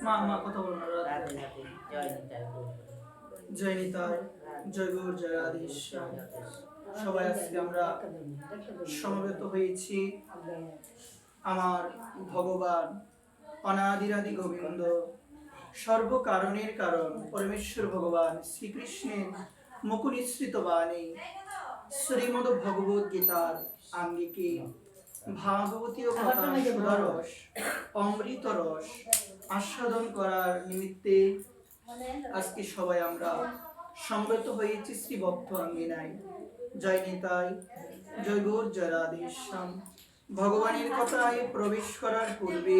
মা মা কথা বলো না। জয় নিতাই, জয় গৌর, জয় রাধেশ্যাম। সবাই আজকে আমরা সমবেত হয়েছি আমার ভগবান অনাদিরাদি গোবিন্দ, সর্বকারণের কারণ পরমেশ্বর ভগবান শ্রীকৃষ্ণের মুখনিসৃত বাণী শ্রীমদ ভগবত গীতার আঙ্গিকে ভাগবতীয় কথা সুধারস অমৃত রস আস্বাদন করার নিমিত্তে আজকে সবাই আমরা সমবেত হয়েছি শ্রী ভক্ত আঙ্গিনায়। জয় নিতাই, জয় গৌর, জয় রাধেশ্যাম। ভগবানের কথায় প্রবেশ করার পূর্বে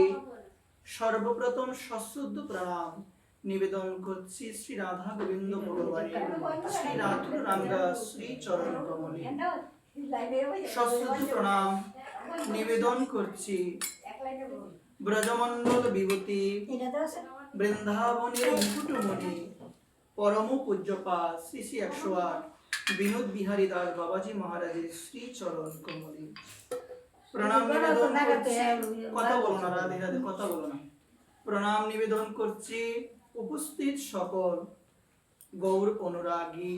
সর্বপ্রথম সশ্রদ্ধ প্রণাম নিবেদন করছি শ্রী রাধা গোবিন্দ ভগবানের শ্রী রাতুল রামদাস শ্রী চরণ কমলে। সশ্রদ্ধ প্রণাম নিবেদন করছি ব্রজমন্ডল বিভূতি বৃন্দাবনের মুকুটমণি পরম পূজ্যপা শ্রী শ্রী 108 বিনোদ বিহারী দাস বাবাজি মহারাজের শ্রী চরণ কমলে প্রণাম নিবেদন করছি। কথা বলো না, রাধে রাধে, কথা বলো না। প্রণাম নিবেদন করছি উপস্থিত সকল গৌর অনুরাগী,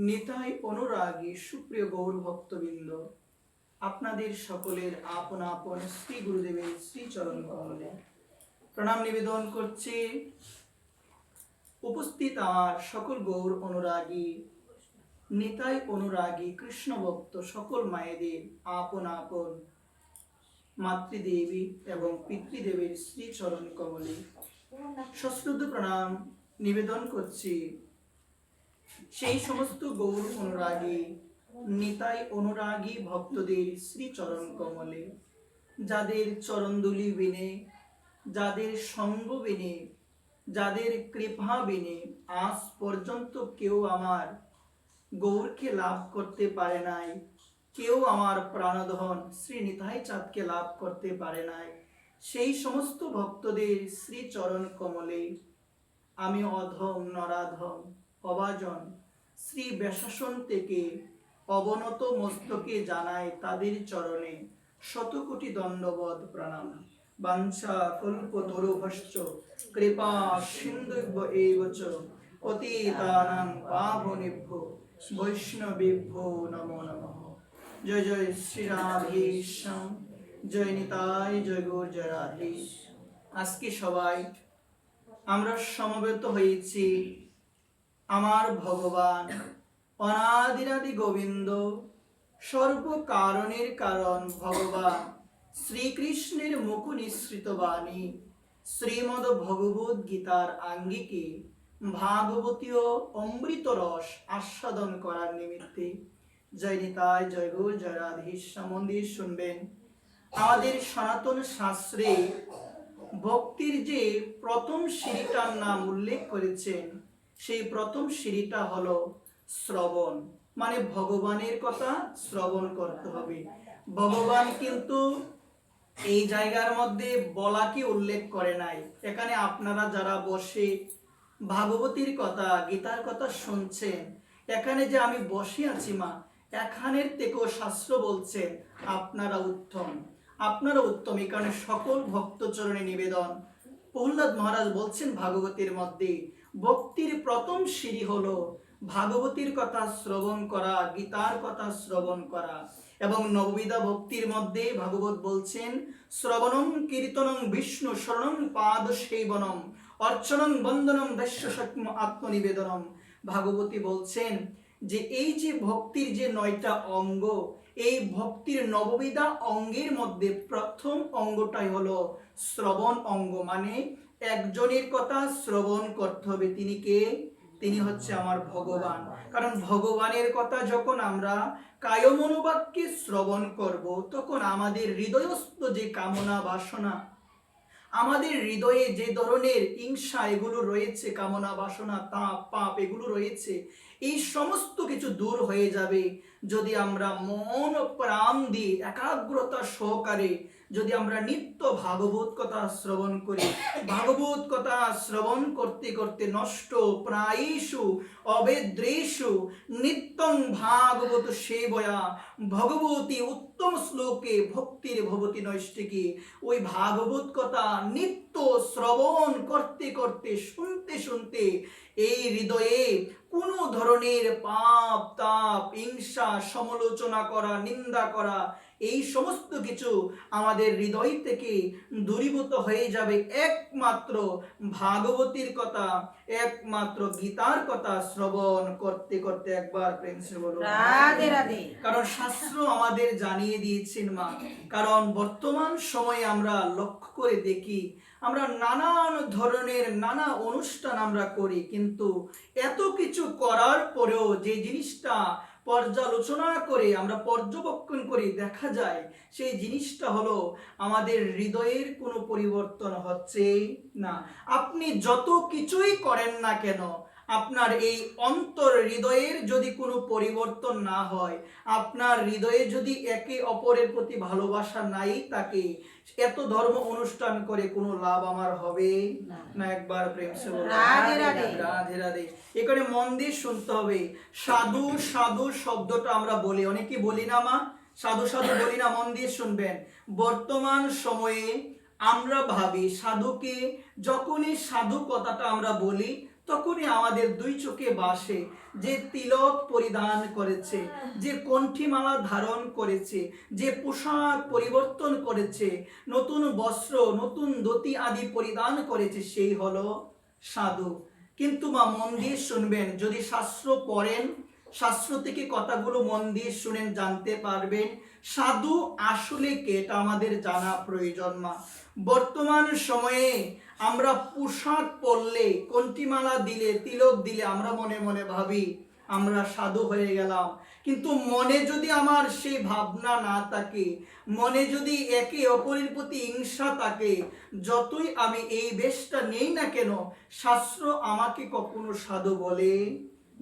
নিতাই অনুরাগী সুপ্রিয় গৌর ভক্তবৃন্দ, আপনাদের সকলের আপন আপন শ্রী গুরুদেবের শ্রী চরণ কমলে প্রণাম নিবেদন করছি। উপস্থিত আমার সকল গৌর অনুরাগী, নিতাই অনুরাগী কৃষ্ণ ভক্ত সকল মায়েদের আপন আপন মাতৃদেবী এবং পিতৃদেবীর শ্রী চরণ কমলে সশ্রদ্ধ প্রণাম নিবেদন করছি সেই সমস্ত গৌর অনুরাগী, নিতাই অনুরাগী ভক্তদের শ্রী চরণ কমলে, যাদের চরণধুলি বিনে, যাদের সঙ্গ বিনে, যাদের কৃপা বিনে আজ পর্যন্ত কেউ আমার গৌরকে লাভ করতে পারে নাই, কেউ আমার প্রাণধন শ্রী নিতাই চাঁদকে লাভ করতে পারে নাই, সেই সমস্ত ভক্তদের শ্রী চরণ কমলে আমি অধম নরাধম অবাজন শ্রী ব্যাসাসন থেকে অবনত মস্তকে জানাই তাদের চরণে শতকোটি দণ্ডবত প্রণাম। বাঞ্ছা কল্পতরুভশ্চ কৃপা সিন্ধুভ্য এব চ পতিতানাং পাবনেভ্যো বৈষ্ণবেভ্যো নমো নমঃ। জয় জয় শ্রী রাধেশ্যাম, জয় নিতাই, জয় গৌর, জয় রাধেশ। আজকে সবাই আমরা সমবেত হয়েছি আমার ভগবান অনাদিরাদি গোবিন্দ, সর্বকারণের কারণ ভগবান শ্রীকৃষ্ণের মুখ নিঃসৃত বাণী শ্রীমদ ভগবত গীতার আঙ্গিকে ভাগবতীয় অমৃত রস আস্বাদন করার নিমিত্তে জয় নিতাই, জয় গৌর, জয় রাধেশ্যাম। মন্দির শুনবেন, আমাদের সনাতন শাস্ত্রে ভক্তির যে প্রথম সিঁড়িটার নাম উল্লেখ করেছেন, সেই প্রথম সিঁড়িটা হলো শ্রবণ, মানে ভগবানের কথা শ্রবণ করতে হবে। ভগবান কিন্তু এই জায়গার মধ্যে বলাকে উল্লেখ করে নাই। এখানে আপনারা যারা বসে ভাগবতীর কথা, গীতার কথা শুনছেন, এখানে যে আমি বসে আছি মা, এখানের থেকেও শাস্ত্র বলছেন আপনারা উত্তম, আপনারা উত্তম। এই কারণে সকল ভক্তচরণে নিবেদন, প্রহ্লাদ মহারাজ বলছেন ভাগবতীর মধ্যে ভক্তির প্রথম সিঁড়ি হলো ভাগবতীর কথা শ্রবণ করা, গীতার কথা শ্রবণ করা। এবং নববিধা ভক্তির মধ্যে ভাগবত বলছেন শ্রবণং কীর্তনং বিষ্ণু শরণং পাদ সেবনম অর্চনং বন্দনম দস্য সক্ম আত্মনিবেদনম। ভাগবতী বলছেন যে এই যে ভক্তির যে 9টা অঙ্গ, এই ভক্তির নববিধা অঙ্গের মধ্যে প্রথম অঙ্গটাই হলো শ্রবণ অঙ্গ, মানে একজনের কথা শ্রবণ করতে হবে। তিনি কে? তিনি হচ্ছে আমার ভগবান। কারণ ভগবানের কথা যখন আমরা কায় মনোবাক্যে শ্রবণ করব, তখন আমাদের হৃদয়স্থ যে কামনা বাসনা, আমাদের হৃদয়ে যে ধরনের হিংসা এগুলো রয়েছে, কামনা বাসনা, তাপ পাপ এগুলো রয়েছে, এই সমস্ত কিছু দূর হয়ে যাবে যদি আমরা মন প্রাণ দিয়ে একাগ্রতা সহকারে যদি আমরা নিত্য ভাগবত কথা শ্রবণ করি, ভাগবত কথা শ্রবণ করতে করতে নষ্ট প্রায়েষু অবেদ্রেষু নিত্যং ভাগবত সেবয়া ভগবতী উত্তম শ্লোকে ভক্তির ভবতি নৈষ্টিকী। ওই ভাগবত কথা নিত্য শ্রবণ করতে করতে শুনতে শুনতে এই হৃদয়ে কোনো ধরনের পাপ তাপ হিংসা সমালোচনা করা নিন্দা করা এই সমস্ত কিছু আমাদের হৃদয় থেকে দূরীভূত হয়ে যাবে একমাত্র ভাগবতীর কথা, একমাত্র গীতার কথা শ্রবণ করতে করতে। একবার প্রেম সে বলো রাধে রাধে। কারণ শাস্ত্র আমাদের জানিয়ে দিয়েছেন মা। কারণ বর্তমান সময়ে আমরা লক্ষ্য করে দেখি, আমরা নানান ধরনের নানা অনুষ্ঠান আমরা করি, কিন্তু এত কিছু করার পরেও যে জিনিসটা পর্যালোচনা করে আমরা পর্যবেক্ষণ করি দেখা যায় সেই জিনিসটা হলো আমাদের হৃদয়ের কোনো পরিবর্তন হচ্ছে না। আপনি যত কিছুই করেন না কেন, আপনার এই অন্তর হৃদয়ের যদি কোনো পরিবর্তন না হয়, আপনার হৃদয়ে যদি একে অপরের প্রতি ভালোবাসা নাই থাকে, এত ধর্ম অনুষ্ঠান করে কোনো লাভ আমার হবে না। একবার প্রেম সে বলো রাধে রাধে। রাধে রাধে। এখানে মন দিয়ে শুনতে হবে। সাধু সাধু শব্দটা আমরা বলি, অনেকে বলি না মা, সাধু সাধু বলি না, মন দিয়ে শুনবেন। বর্তমান সময়ে আমরা ভাবি সাধুকে, যখনই সাধু কথাটা আমরা বলি তখনই আমাদের দুই চোখে ভাসে যে তিলক পরিধান করেছে, যে কণ্ঠিমালা ধারণ করেছে, যে পোশাক পরিবর্তন করেছে, নতুন বস্ত্র নতুন ধুতি আদি পরিধান করেছে, সেই হলো সাধু। কিন্তু মা মন দিয়ে শুনবেন, যদি শাস্ত্র পড়েন, শাস্ত্র থেকে কথাগুলো মন দিয়ে শুনেন, জানতে পারবেন সাধু আসলে কে, এটা আমাদের জানা প্রয়োজন মা। বর্তমান সময়ে আমরা পোশাক পরলে, কণ্ঠিমালা দিলে, তিলক দিলে আমরা মনে মনে ভাবি আমরা সাধু হয়ে গেলাম, কিন্তু মনে যদি আমার সেই ভাবনা না থাকে, মনে যদি একে অপরের প্রতি হিংসা থাকে, যতই আমি এই বেশটা নেই না কেন, শাস্ত্র আমাকে কখনো সাধু বলে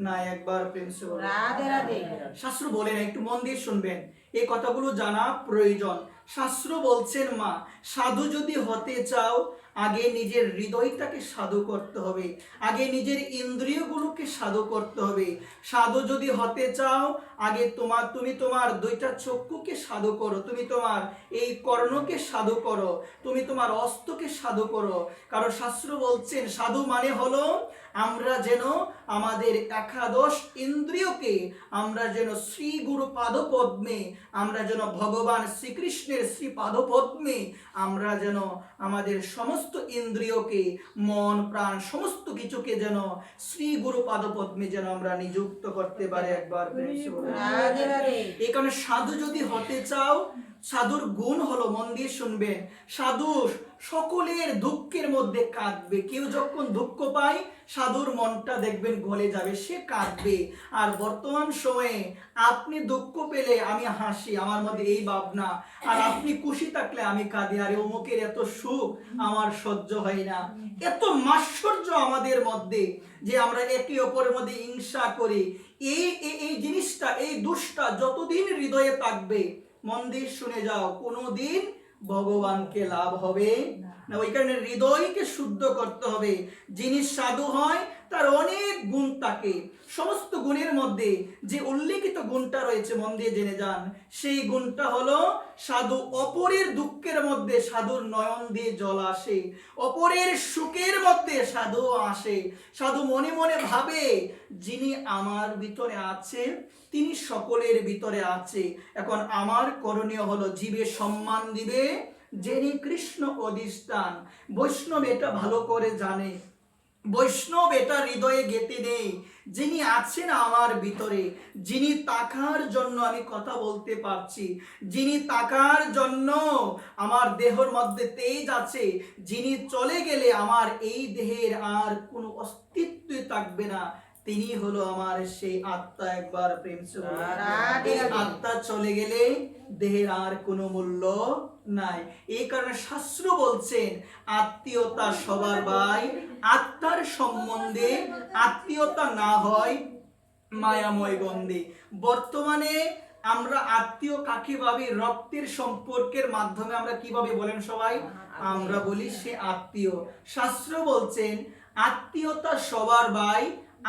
না। একবার প্রেম সে বলো রাধে রাধে। শাস্ত্র বলে না, একটু মন দিয়ে শুনবেন, এই কথাগুলো জানা প্রয়োজন। শাস্ত্র বলছেন মা, সাধু যদি হতে চাও আগে নিজের হৃদয়টাকে সাধু করতে হবে, আগে নিজের ইন্দ্রিয়গুলোকে সাধু করতে হবে। সাধু যদি হতে চাও আগে তুমি তোমার দুইটা চক্ষুকে সাধু করো, তুমি তোমার এই কর্ণকে সাধু করো, তুমি তোমার অস্তকে সাধু করো। কারণ শাস্ত্র বলছেন সাধু মানে হলো আমরা যেন আমাদের একাদশ ইন্দ্রিয়কে আমরা যেন শ্রী গুরু পাদপদ্মে, আমরা যেন ভগবান শ্রীকৃষ্ণের শ্রী পাদপদ্মে আমরা যেন আমাদের সমস্ত ইন্দ্রিয়কে, মন প্রাণ সমস্ত কিছুকে যেন শ্রী গুরু পাদপদ্মে যেন আমরা নিযুক্ত করতে পারি। একবার রাধে রাধে। এই কারণে সাধু যদি হতে চাও, সাধুর গুণ হলো, মন দিয়ে শুনবেন, সাধু সকলের দুঃখের মধ্যে কাঁদবে। কেউ যখন দুঃখ পায় সাধুর মনটা দেখবেন গলে যাবে, সে কাঁদবে। আর বর্তমান সময়ে আপনি দুঃখ পেলে আমি হাসি, আমার মধ্যে এই ভাবনা, আর আপনি খুশি থাকলে আমি কাঁদি, আরে অমুকের এত সুখ আমার সহ্য হয় না। এত মাৎসর্য আমাদের মধ্যে যে আমরা একে অপরের মধ্যে হিংসা করি। এই জিনিসটা, এই দোষটা যতদিন হৃদয়ে থাকবে, মন দিয়ে শুনে যাও, কোনোদিন ভগবানকে লাভ হবে না। ওই কারণে হৃদয়কে শুদ্ধ করতে হবে। যিনি সাধু হয় তার অনেক গুণ থাকে, সমস্ত গুণের মধ্যে যে উল্লেখিত গুণটা রয়েছে মন দিয়ে জেনে যান, সেই গুণটা হলো সাধু অপরের দুঃখের মধ্যে সাধুর নয়ন দিয়ে জল আসে, অপরের সুখের মধ্যে সাধু আসে। সাধু মনে মনে ভাবে যিনি আমার ভিতরে আছেন তিনি সকলের ভিতরে আছে। এখন আমার করণীয় হলো জীবে সম্মান দিবে যিনি কৃষ্ণ অধিষ্ঠান। বৈষ্ণব এটা ভালো করে জানে, বৈষ্ণব এটা হৃদয়ে গেঁথে নেই, যিনি আছেন আমার ভিতরে, যিনি তাকার জন্য আমি কথা বলতে পারছি, যিনি তাকার জন্য আমার দেহের মধ্যে তেজ আছে, যিনি চলে গেলে আমার এই দেহের আর কোনো অস্তিত্বই থাকবে না, তিনি হলো আমার সেই আত্মা। একবার প্রেম সে বলো। এই আত্মা চলে গেলে দেহের আর কোনো মূল্য নাই। এই কারণে শাস্ত্র বলছেন আত্মীয়তা সবার ভাই, আত্মার সম্বন্ধে আত্মীয়তা না হয় মায়াময় গন্ধে। বর্তমানে আমরা আত্মীয় কাকে ভাবি? রক্তের সম্পর্কের মাধ্যমে আমরা কিভাবে বলেন সবাই? আমরা বলি সে আত্মীয়। শাস্ত্র বলছেন আত্মীয়তা সবার ভাই,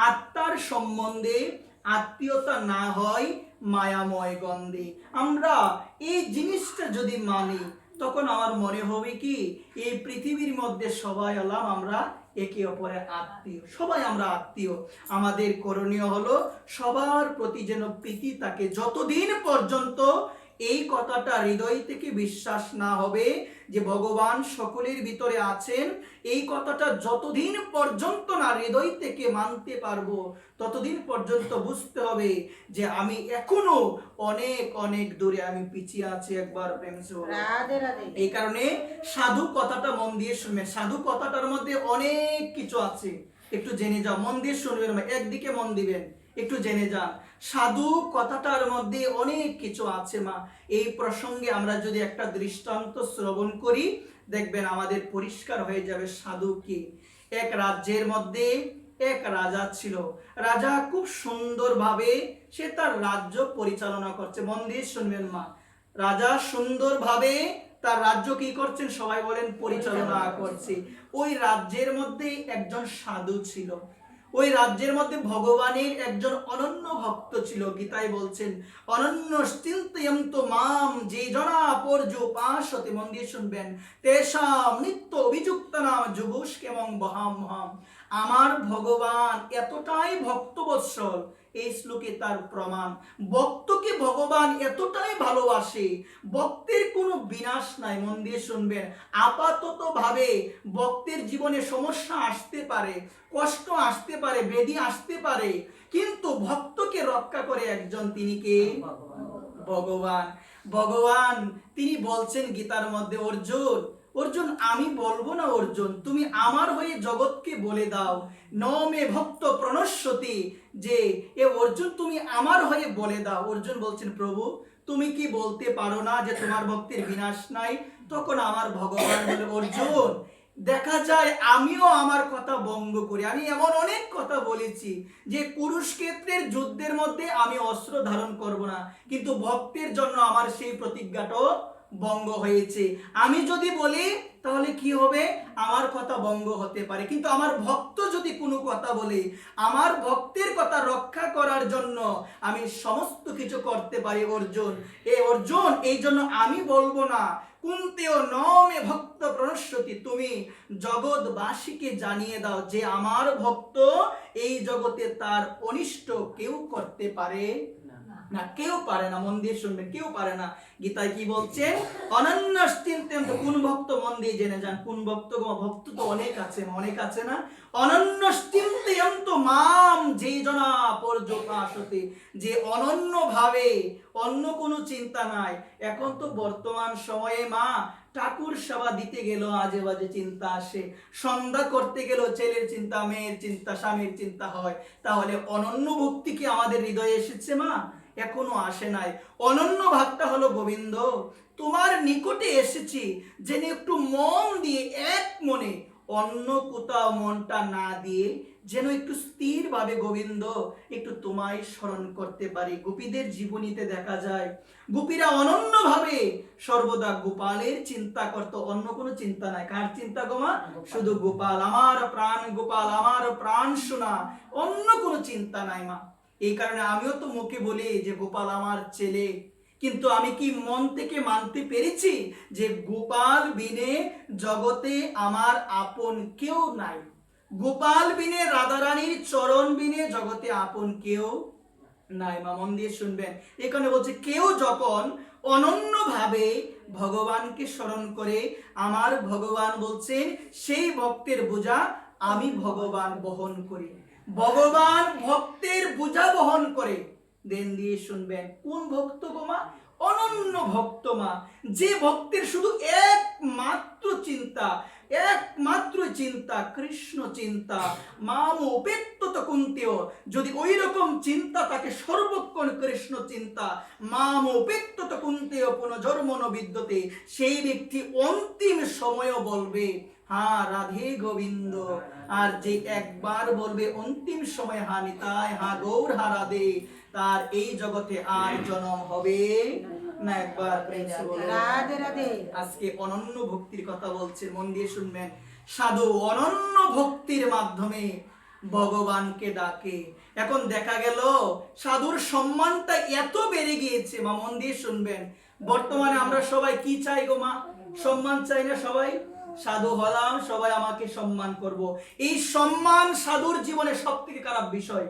আত্মার সম্বন্ধে আত্মীয়তা না হয় মায়াময় গন্ধে। আমরা এই জিনিসটা যদি মানি তখন আমার মনে হবে কি এই পৃথিবীর মধ্যে সবাই হলাম আমরা একে অপরের আত্মীয়, সবাই আমরা আত্মীয়। আমাদের করণীয় হলো সবার প্রতি যেন প্রীতি থাকে। যতদিন পর্যন্ত এই কথাটা হৃদয় থেকে বিশ্বাস না হবে যে ভগবান সকলের ভিতরে আছেন, এই কথাটা যতদিন পর্যন্ত না হৃদয় থেকে মানতে পারবো ততদিন পর্যন্ত বুঝতে হবে যে আমি এখনো অনেক অনেক দূরে, আমি পিছিয়ে আছি। একবার প্রেম সে বলো। রাধে রাধে। এই কারণে সাধু কথাটা মন দিয়ে শুনবেন। সাধু কথাটার মধ্যে অনেক কিছু আছে, একটু জেনে যাও, মন দিয়ে শুনবেন, একদিকে মন দিবেন, একটু জেনে যান। সাধু কথাটার মধ্যে অনেক কিছু আছে মা। এই প্রসঙ্গে আমরা যদি একটা দৃষ্টান্ত শ্রবণ করি দেখবেন আমাদের পরিষ্কার হয়ে যাবে সাধু কি। এক রাজ্যের মধ্যে এক রাজা ছিল। রাজা খুব সুন্দরভাবে সে তার রাজ্য পরিচালনা করছে। মন দিয়ে শুনবেন মা। রাজা সুন্দরভাবে তার রাজ্য কি করছেন? সবাই বলেন পরিচালনা করছে। ওই রাজ্যের মধ্যে একজন সাধু ছিল। ওই রাজ্যের মধ্যে ভগবানের একজন অনন্য ভক্ত ছিল। গীতায় বলছেন অনন্য চিন্তয়ন্ত মাম যে জনা পর্যুপাসতে। মন দিয়ে শুনবেন। তেষাম নিত্য অভিযুক্ত নাম যুগুষ্কেমং বহাম মহাম। আমার ভগবান এতটাই ভক্তবৎসল, এই শ্লোকে তার প্রমাণ। ভক্তকে ভগবান এতটাই ভালোবাসে, ভক্তের কোনো বিনাশ নাই। মন দিয়ে শুনবেন। আপাতত ভাবে ভক্তের জীবনে সমস্যা আসতে পারে, কষ্ট আসতে পারে, ব্যাধি আসতে পারে, কিন্তু ভক্তকে রক্ষা করে একজন, তিনি কে? ভগবান। ভগবান তিনি বলছেন গীতার মধ্যে, অর্জুন অর্জুন আমি বলবো না, অর্জুন তুমি আমার হয়ে জগৎকে বলে দাও। ন মে ভক্ত প্রণশ্যতি, যে এ অর্জুন তুমি আমার হয়ে বলে দাও। অর্জুন বলছেন প্রভু তুমি কি বলতে পারো না যে তোমার ভক্তের বিনাশ নাই? তখন আমার ভগবান বলে অর্জুন দেখা যায় আমিও আমার কথা ভঙ্গ করি। আমি এমন অনেক কথা বলেছি যে কুরুক্ষেত্রের যুদ্ধের মধ্যে আমি অস্ত্র ধারণ করব না, কিন্তু ভক্তের জন্য আমার সেই প্রতিজ্ঞাটাও ভঙ্গ হয়েছে। আমি যদি বলি তাহলে কি হবে? আমার কথা ভঙ্গ হতে পারে, কিন্তু আমার ভক্ত যদি কোনো কথা বলে, আমার ভক্তের কথা রক্ষা করার জন্য আমি সমস্ত কিছু করতে পারি। অর্জুন অর্জুন এই জন্য আমি বলবো না। কুন্তেও নমে ভক্ত প্রণশ্যতি, তুমি জগৎবাসীকে জানিয়ে দাও যে আমার ভক্ত এই জগতে তার অনিষ্ট কেউ করতে পারে না, কেউ পারে না। মন দিয়ে শুনবেন, কেউ পারে না। গীতায় কি বলছে? অনন্যশ্চিন্তেন। কোন ভক্ত? মন দিয়ে জেনে যান কোন ভক্ত। ভক্ত তো অনেক আছে, অনেক আছে না? অনন্যশ্চিন্তেন মাম যে জনা পর্যুপাসতে, যে অনন্য ভাবে, অন্য কোনো চিন্তা নাই। এখন তো বর্তমান সময়ে মা ঠাকুর সেবা দিতে গেল আজে বাজে চিন্তা আসে, সন্ধ্যা করতে গেল ছেলের চিন্তা, মেয়ের চিন্তা, স্বামীর চিন্তা হয়। তাহলে অনন্য ভক্তি কি আমাদের হৃদয়ে এসেছে মা? এখনো আসে নাই। অনন্য ভাবটা হলো গোবিন্দ তোমার নিকটে এসেছি, যেন একটু মন দিয়ে এক মনে, অন্য কোথাও মনটা না দিয়ে যেন একটু স্থির ভাবে গোবিন্দ একটু তোমায় স্মরণ করতে পারি। গোপীদের জীবনীতে দেখা যায় গোপীরা অনন্য ভাবে সর্বদা গোপালের চিন্তা করত, অন্য কোনো চিন্তা নাই। কার চিন্তা গো মা? শুধু গোপাল, আমার প্রাণ গোপাল, আমার প্রাণ সোনা, অন্য কোনো চিন্তা নাই মা। এই কারণে আমিও তো মুখে বলি যে গোপাল আমার ছেলে, কিন্তু আমি কি মন থেকে মানতে পেরেছি যে গোপাল বিনে জগতে আমার আপন কেউ নাই। গোপাল বিনে, রাধারানীর চরণ বিনে জগতে আপন কেউ নাই মা। মন দিয়ে শুনবেন। এখানে বলছে কেউ যখন অনন্য ভাবে ভগবানকে স্মরণ করে, আমার ভগবান বলছেন সেই ভক্তের বোঝা আমি ভগবান বহন করি। ভগবান ভক্তের বোঝা বহন করে। দেন দিয়ে শুনবেন কোন ভক্ত গো মা? অনন্য ভক্ত মা। যে ভক্তের শুধু একমাত্র চিন্তা, একমাত্র চিন্তা কৃষ্ণ চিন্তা। মাম উপেক্ষিত কুন্তেয়, যদি ওই রকম চিন্তা তাকে সর্বক্ষণ কৃষ্ণ চিন্তা, মাম উপেক্ষিত কুন্তেয় পুনর্জন্ম ন বিদ্যতে, সেই ব্যক্তি অন্তিম সময়ও বলবে হ্যাঁ রাধে গোবিন্দ। আর যে একবার বলবে অন্তিম সময় হা নিতাই, হা গৌর, হা রাধে, তার এই জগতে আর জন্ম হবে না। একবার প্রেমসে বলো রাধে রাধে। আজকে অনন্য ভক্তির কথা বলছে, মন দিয়ে শুনবেন। সাধু অনন্য ভক্তির মাধ্যমে ভগবানকে ডাকে। এখন দেখা গেল সাধুর সম্মানটা এত বেড়ে গিয়েছে মা, মন দিয়ে শুনবেন। বর্তমানে আমরা সবাই কি চাই গো মা? সম্মান চাই না সবাই? সাধু হলাম, সবাই আমাকে সম্মান করব। এই সম্মান সাধুর জীবনে সব থেকে খারাপ বিষয়।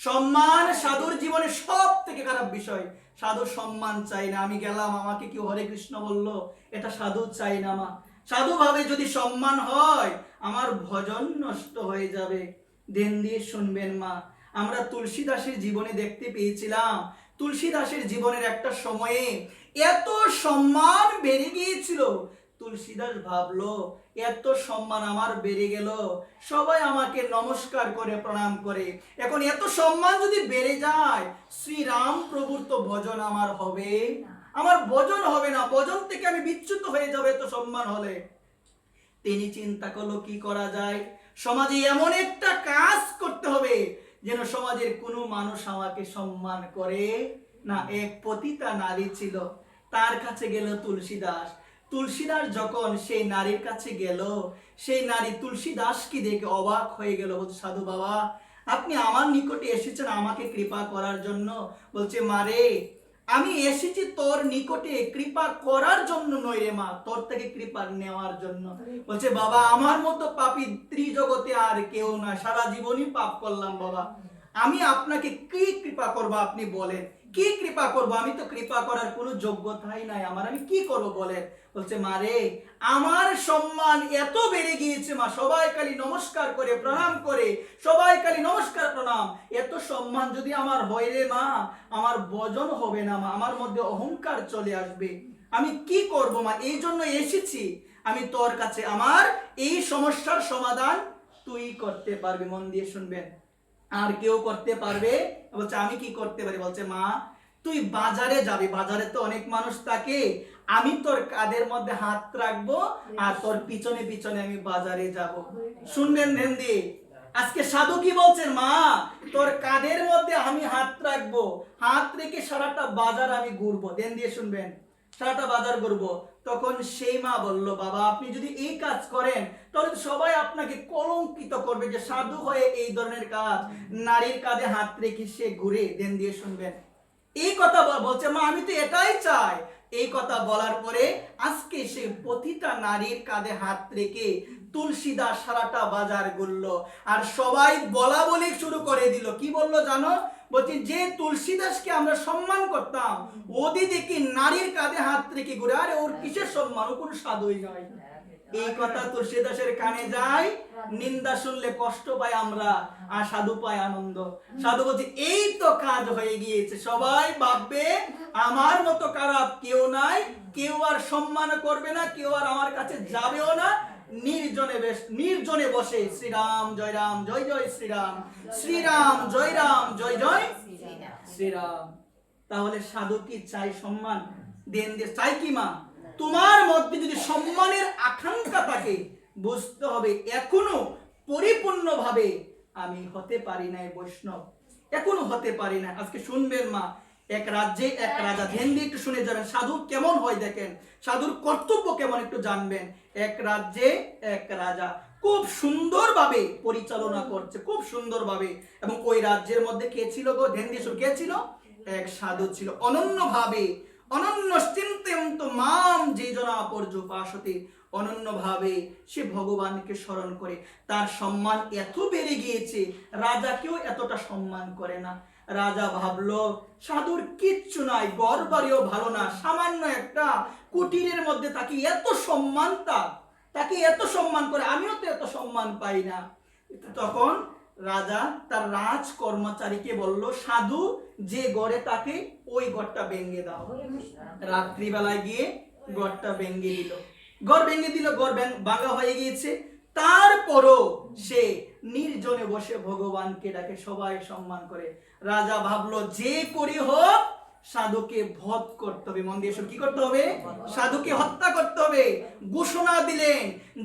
সম্মান সাধুর জীবনে সব থেকে খারাপ বিষয়। সাধু সম্মান চাই না, আমি গেলাম আমাকে কেউ হরে কৃষ্ণ বলল, এটা সাধু চাই না মা। সাধু ভাবে যদি সম্মান হয় আমার ভজন নষ্ট হয়ে যাবে। ধ্যান দিয়ে শুনবেন মা, আমরা তুলসী দাসের জীবনে দেখতে পেয়েছিলাম, তুলসী দাসের জীবনের একটা সময়ে এত সম্মান বেড়ে গিয়েছিল। তুলসীদাস ভাবলো এত সম্মান আমার বেড়ে গেল, সবাই আমাকে নমস্কার করে প্রণাম করে, এখন এত সম্মান যদি বেড়ে যায় শ্রীরাম প্রভুর তো ভজন আমার হবে, আমার ভজন হবে না, ভজন থেকে আমি বিচ্যুত হয়ে যাবে এত সম্মান হলে। তিনি চিন্তা করলো কি করা যায়, সমাজে এমন একটা কাজ করতে হবে যেন সমাজের কোনো মানুষ আমাকে সম্মান করে না। এক পতিতা নারী ছিল, তার কাছে গেল তুলসীদাস। তুলসীদাস যখন সেই নারীর কাছে গেল, সেই নারী তুলসীদাসকে দেখে অবাক হয়ে গেল। বলছে সাধু বাবা, আপনি আমার নিকটে এসেছেন আমাকে কৃপা করার জন্য? বলছে মারে, আমি এসেছি তোর নিকটে কৃপা করার জন্য নয় রে মা, তোর থেকে কৃপা নেওয়ার জন্য। বলছে বাবা, আমার মতো পাপী ত্রিজগতে আর কেউ না, সারা জীবনই পাপ করলাম বাবা, আমি আপনাকে কি কৃপা করব আপনি বলেন, কি কৃপা করব? আমি তো কৃপা করার কোনো যোগ্যতাই নাই আমার, আমি কি করব বলেন? বলছে মারে, আমার সম্মান এত বেড়ে গিয়েছে মা, সবাই খালি নমস্কার করে প্রণাম করে, সবাই খালি নমস্কার প্রণাম, এত সম্মান যদি আমার হয় রে মা, আমার ভজন হবে না মা, আমার মধ্যে অহংকার চলে আসবে, আমি কি করব মা? এই জন্য এসেছি আমি তোর কাছে, আমার এই সমস্যার সমাধান তুই করতে পারবি। মন দিয়ে শুনবেন, আর কেউ করতে পারবে? বলছে আমি কি করতে পারি? বলছে মা, তুই বাজারে যাবি, বাজারে তো অনেক মানুষ থাকে, আমি তোর কাঁধের মধ্যে হাত রাখবো আর তোর পিছনে পিছনে আমি বাজারে যাব। শুনবেন ধ্যান দিয়ে, আজকে সাধু কি বলছেন? মা, তোর কাঁধের মধ্যে আমি হাত রাখবো, হাত রেখে সারাটা বাজার আমি ঘুরবো। ধ্যান দিয়ে শুনবেন, সারাটা বাজার ঘুরবো। তখন সেই মা বলল, বাবা আপনি যদি এই কাজ করেন তাহলে সবাই আপনাকে কলঙ্কিত করবে যে সাধু হয়ে এই ধরনের কাজ, নারীর কাঁধে হাত রেখে সে ঘুরে। ধ্যান দিয়ে শুনবেন, এই কথা বলছে মা, আমি তো এটাই চাই। এই কথা বলার পরে আজকে সে পতিতা নারীর কাঁধে হাত রেখে তুলসীদাস সারাটা বাজার ঘুরলো, আর সবাই বলা বলি শুরু করে দিল। কি বললো জানো? বলছি যে তুলসীদাসকে আমরা সম্মান করতাম, ওদি দেখি নারীর কাঁধে হাত রেখে ঘুরে, আরে ওর কিসের সম্মান, ও কোনো সাধুই নয়। এই কথা তুলসীদাসের কানে যায়, নিন্দা শুনলে কষ্ট পাই আমরা, আর সাধু পায় আনন্দ। সাধু বলছে এই তো কাজ হয়ে গিয়েছে, সবাই ভাববে আমার মতো খারাপ কেউ নাই, কেউ আর সম্মান করবে না, কেউ আর আমার কাছে যাবেও না, নির্জনে বসে শ্রীরাম জয় রাম জয় জয় শ্রীরাম, শ্রীরাম জয় রাম জয় জয় শ্রীরাম। তাহলে সাধু কি চাই সম্মান? দেন দিয়ে চাই কি মা? তোমার মধ্যে যদি সম্মানের আকাঙ্ক্ষা থাকে, বুঝতে হবে এখনো পরিপূর্ণভাবে আমি হতে পারি না বৈষ্ণব, এখনো হতে পারি না। আজকে শুনবেন মা, এক রাজ্যে এক রাজা, ধ্যান দিয়ে একটু শুনে যাবেন সাধু কেমন হয়, দেখেন সাধুর কর্তব্য কেমন একটু জানবেন। এক রাজ্যে এক রাজা খুব সুন্দরভাবে পরিচালনা করছে, খুব সুন্দরভাবে, এবং ওই রাজ্যের মধ্যে কে ছিল গো? ধ্যান দিয়ে শুনুন, কে ছিল? এক সাধু ছিল। অনন্যভাবে অনন্যশ্চিন্ত্যন্ত মাম যে জনা পর্যুপাসতে, অনন্যভাবে সে ভগবানকে স্মরণ করে। তার সম্মান এত বেড়ে গিয়েছে, রাজাকেও এতটা সম্মান করে না। রাজা ভাবলো সাধুর কিচ্ছু নাই, ঘর বাড়িও ভালো না, সামান্য একটা কুটিরের মধ্যে তাকে এত সম্মান, তাকে এত সম্মান করে, আমিও তো এত সম্মান পাই না। তখন রাজা তার রাজ কর্মচারীকে বলল, সাধু যে ঘরে তাকে ওই ঘরটা ভেঙে দাও। রাত্রিবেলায় গিয়ে ঘরটা ভেঙে দিল, ঘর ভেঙে দিল, ঘর ভাঙা হয়ে গিয়েছে। তারপরও সে নির্জনে বসে ভগবানকে ডাকে, সবাই সম্মান করে। রাজা ভাবলো যে করি হোক সাধুকে বধ করতে হবে। মন দিয়ে শুনুন, কি করতে হবে? সাধুকে হত্যা করতে হবে। ঘোষণা দিলেন,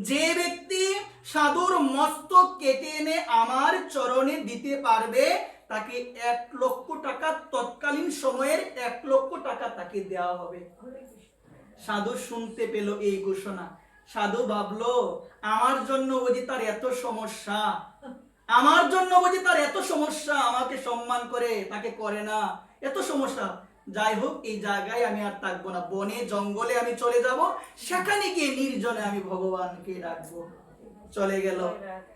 যে ব্যক্তি সাধুর মস্তক কেটে এনে আমার চরণে দিতে পারবে তাকে 1,00,000 টাকা, তৎকালীন সময়ের 1,00,000 টাকা তাকে দেওয়া হবে। সাধু শুনতে পেল এই ঘোষণা, সাধু ভাবলো আমার জন্য বুঝি তার এত সমস্যা, আমার জন্য বুঝি তার এত সমস্যা, আমাকে সম্মান করে তাকে করে না, এত সমস্যা। যাই হোক, এই জায়গায় আমি আর থাকবো না, বনে জঙ্গলে আমি চলে যাব, সেখানে গিয়ে নির্জনে আমি ভগবানকে ডাকবো। চলে গেল,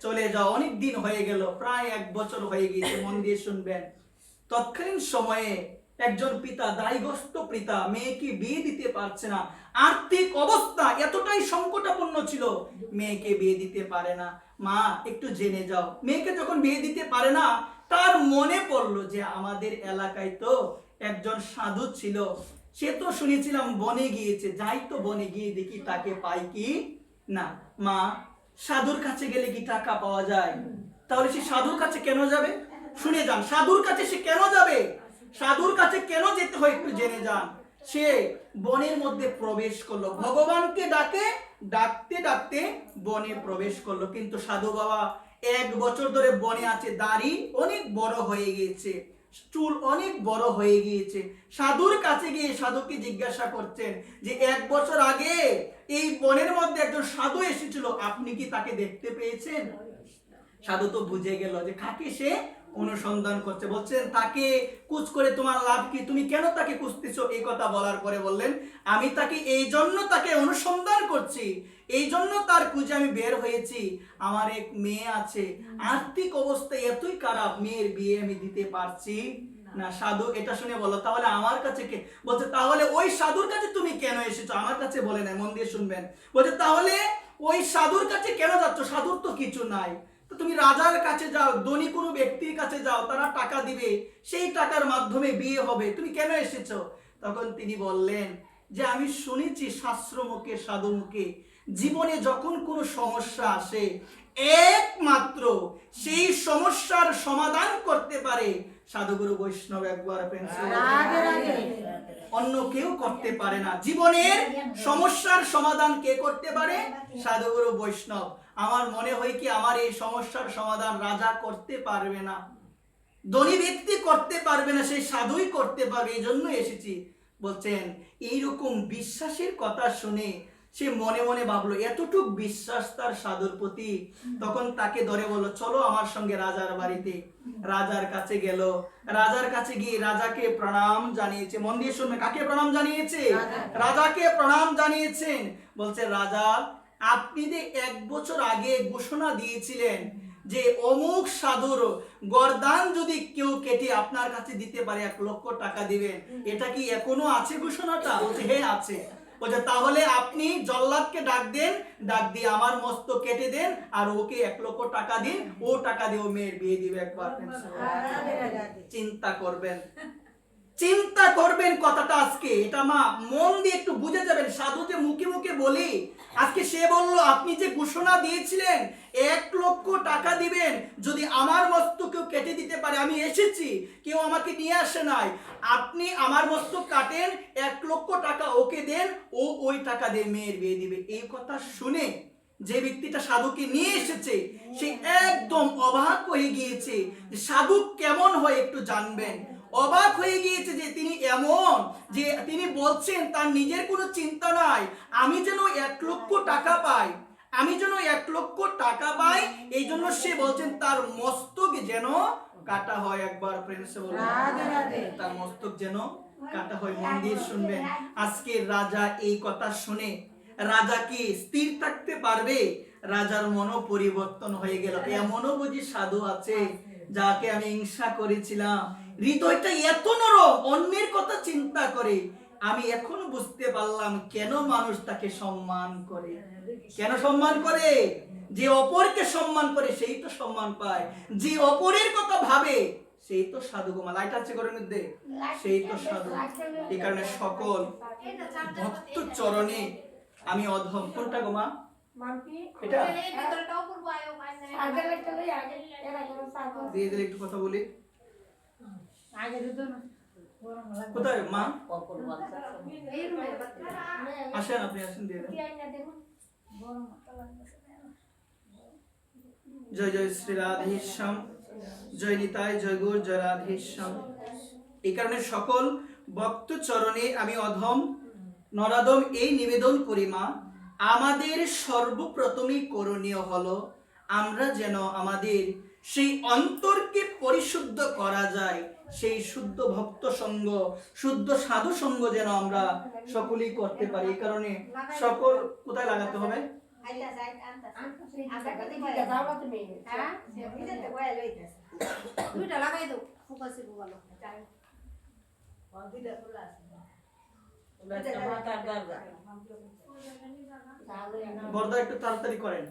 চলে যাও, অনেক দিন হয়ে গেল, প্রায় 1 বছর হয়ে গিয়েছে। মন দিয়ে শুনবেন, তৎকালীন সময়ে একজন পিতা, দায়গ্রস্ত পিতা, মেয়েকে বিয়ে দিতে পারছে না, আর্থিক অবস্থা এতটাই সংকটাপন্ন ছিল, মেয়েকে বিয়ে দিতে পারে না। মা একটু জেনে যাও। মেয়েকে যখন বিয়ে দিতে পারে না, তার মনে পড়লো যে আমাদের এলাকায় তো একজন সাধু ছিল, সে তো শুনেছিলাম বনে গিয়েছে, যাই তো বনে গিয়ে দেখি তাকে পাই কি না। মা, সাধুর কাছে গেলে কি টাকা পাওয়া যায়? তাহলে সে সাধুর কাছে কেন যাবে? শুনে যান, সাধুর কাছে সে কেন যাবে, সাধুর কাছে কেন যেতে হয় একটু জেনে যান। সে বনের মধ্যে প্রবেশ করলো, ভগবানকে ডাকতে ডাকতে বনে প্রবেশ করলো। কিন্তু সাধু বাবা 1 বছর ধরে বনে আছে, দাড়ি অনেক বড় হয়ে গিয়েছে, চুল অনেক বড় হয়ে গিয়েছে। সাধুর কাছে গিয়ে সাধুকে জিজ্ঞাসা করছেন যে 1 বছর আগে এই বনের মধ্যে একজন সাধু এসেছিল, আপনি কি তাকে দেখতে পেয়েছেন? সাধু তো বুঝে গেল যে কাকে সে অনুসন্ধান করছে। বলছেন, তাকে কুচ করে তোমার লাভ কি, তুমি কেন তাকে খুঁজতেছো? এই কথা বলার পরে বললেন, আমি তাকে এই জন্য তাকে অনুসন্ধান করছি, এই জন্য তার খুঁজে আমি বের হয়েছি। আমার এক মেয়ে আছে, আর্থিক অবস্থা এতই খারাপ, মেয়ের বিয়ে আমি দিতে পারছি না। সাধু এটা শুনে বলল, তাহলে আমার কাছে কে? বলছে, তাহলে ওই সাধুর কাছে তুমি কেন এসেছো? আমার কাছে বলে না, মন দিয়ে শুনবেন। বলছে, তাহলে ওই সাধুর কাছে কেন যাচ্ছ? সাধুর তো কিছু নাই, তো তুমি রাজার কাছে যাও, ধনী কোনো ব্যক্তির কাছে যাও, তারা টাকা দিবে, সেই টাকার মাধ্যমে বিয়ে হবে, তুমি কেন এসেছো? তখন তিনি বললেন যে আমি শুনেছি শাস্ত্র মুখে, সাধু মুখে, জীবনে যখন কোনো সমস্যা আসে, একমাত্র সেই সমস্যার সমাধান করতে পারে সাধুগুরু বৈষ্ণব। একবার রাধে রাধে। অন্য কেউ করতে পারে না। জীবনের সমস্যার সমাধান কে করতে পারে? সাধুগুরু বৈষ্ণব। আমার মনে হয় কি, আমার এই সমস্যার সমাধান রাজা করতে পারবে না, ধনী ব্যক্তি করতে পারবে না, সেই সাধুই করতে পারবে, এই জন্য এসেছি। বলছেন, এইরকম বিশ্বাসের কথা শুনে সে মনে মনে ভাবলো, এতটুক বিশ্বাস তার সাধুর প্রতি। তখন তাকে ধরে বলল, চলো আমার সঙ্গে রাজার বাড়িতে। রাজার কাছে গেল, রাজার কাছে গিয়ে রাজাকে প্রণাম জানিয়েছে। মন দিয়ে শুনবে, কাকে প্রণাম জানিয়েছে? রাজাকে প্রণাম জানিয়েছেন। বলছে, রাজা, আপনি যে 1 বছর আগে ঘোষণা দিয়েছিলেন যে অমুক সাধুর গর্দান যদি কেউ কেটে আপনার কাছে দিতে পারে 1,00,000 টাকা দিবেন, এটা কি এখনো আছে ঘোষণাটা? বলছে, হ্যাঁ আছে। বলছে, তাহলে আপনি জল্লাদকে ডাক দেন, ডাক দিয়ে আমার মস্তক কেটে দেন, আর ওকে 1,00,000 টাকা দিন, ও টাকা দিয়ে ও মেয়ের বিয়ে দিবে। একবার চিন্তা করবেন, চিন্তা করবেন কথাটা আজকে, এটা মা মন দিয়ে একটু বুঝে যাবেন। সাধু যে মুখে মুখে বলি, আজকে সে বলল, আপনি যে ঘোষণা দিয়েছিলেন 1,00,000 টাকা দিবেন যদি আমার মস্তক কেউ কেটে দিতে পারে, আমি এসেছি, কেউ আমাকে নিয়ে আসে নাই, আপনি আমার মস্তক কাটেন, 1,00,000 টাকা ওকে দেন, ও ওই টাকা দিয়ে মেয়ের বিয়ে দিবে। এই কথা শুনে যে ব্যক্তিটা সাধুকে নিয়ে এসেছে, সে একদম অবাক হয়ে গিয়েছে যে সাধু কেমন হয় একটু জানবেন। অবাক হয়ে গিয়েছে যে তিনি এমন, যে তিনি বলছেন তার নিজের কোনো চিন্তা নাই, আমি যেন 1,00,000 টাকা পাই, আমি যেন 1,00,000 টাকা পাই, এই জন্য সে বলছেন তার মস্তক যেন কাটা হয়। একবার প্রেমসে বলুন, তার মস্তক যেন কাটা হয়। মন দিয়ে শুনবেন, আজকে রাজা এই কথা শুনে, রাজা কি স্থির থাকতে পারবে? রাজার মনও পরিবর্তন হয়ে গেল। এমনও বুঝি সাধু আছে যাকে আমি হিংসা করেছিলাম, হৃদয়টা এত নরম, অন্যের কথা চিন্তা করে। আমি এখন বুঝতে পারলাম কেন মানুষ তাকে সম্মান করে। কেন সম্মান করে? যে অপরকে সম্মান করে সেই তো সম্মান পায়, যে অপরের কথা ভাবে সেই তো সাধু। গোমা লাইট আছে ঘরের মধ্যে, সেই তো সাধু। এই কারণে সকল ভক্ত চরণে আমি অধম। কোনটা গোমা? এটা দিয়ে দিলে একটু কথা বলি। কোথায় মা? আসেন, আপনি আসেন, দিয়ে দেন। জয় জয় শ্রী রাধেশ্যাম। জয় নিতাই, জয় গৌর, জয় রাধেশ্যাম। এই কারণে সকল ভক্ত চরণে আমি অধম নরাদম এই নিবেদন করি মা, আমাদের সর্বপ্রথমই করণীয় হলো আমরা যেন আমাদের সেই অন্তরকে পরিশুদ্ধ করা যায়, সেই শুদ্ধ ভক্ত সঙ্গ, শুদ্ধ সাধু সঙ্গ যেন আমরা সকলেই করতে পারি। এই কারণে সকল কোথায় লাগাতে হবে? দুইটা লাগাই দাও, ফোকাসে ভালো। বর্দা একটু তাড়াতাড়ি করেন,